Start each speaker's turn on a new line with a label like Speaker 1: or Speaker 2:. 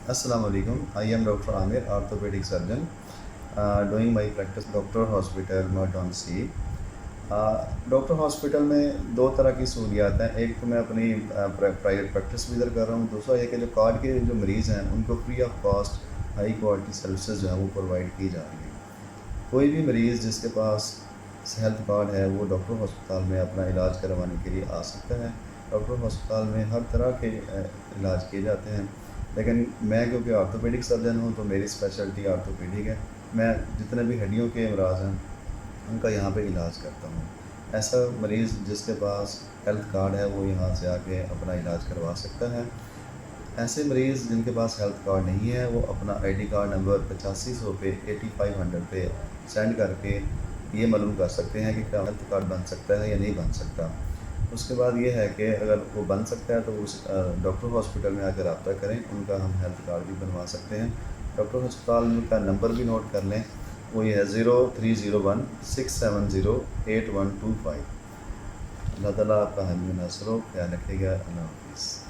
Speaker 1: Assalamu alaikum. I am Dr. Amir, orthopedic surgeon, doing my practice Doctor Hospital, Merton C. Doctor hospital में दो तरह की सहूलियात हैं। एक तो मैं अपनी प्राइवेट प्रैक्टिस भी इधर कर रहा हूँ। दूसरा ये कि जो कार्ड के जो मरीज़ हैं उनको free of cost high quality services जो हैं वो प्रोवाइड की जा रही हैं। कोई भी मरीज़ जिसके पास हेल्थ कार्ड है वो डॉक्टर हॉस्पिटल में अपना इलाज करवाने के लिए आ सकता है। डॉक्टर हॉस्पिटल में हर तरह के इलाज किए जाते हैं, लेकिन मैं क्योंकि ऑर्थोपेडिक सर्जन हूँ तो मेरी स्पेशलिटी ऑर्थोपेडिक है। मैं जितने भी हड्डियों के अमराज हैं उनका यहाँ पे इलाज करता हूँ। ऐसा मरीज़ जिसके पास हेल्थ कार्ड है वो यहाँ से आके अपना इलाज करवा सकता है। ऐसे मरीज़ जिनके पास हेल्थ कार्ड नहीं है वो अपना आईडी कार्ड नंबर 8500 पे 8500 पे सेंड करके ये मालूम कर सकते हैं कि क्या हेल्थ कार्ड बन सकता है या नहीं बन सकता। उसके बाद ये है कि अगर वो बन सकता है तो उस डॉक्टर हॉस्पिटल में आकर रब्ता करें, उनका हम हेल्थ कार्ड भी बनवा सकते हैं। डॉक्टर हॉस्पिटल का नंबर भी नोट कर लें, वो ये है 0301 670 8125। अल्लाह ताला आपका हामी नासर हो, ख्याल रखिएगा। अल्लाह हाफिज़।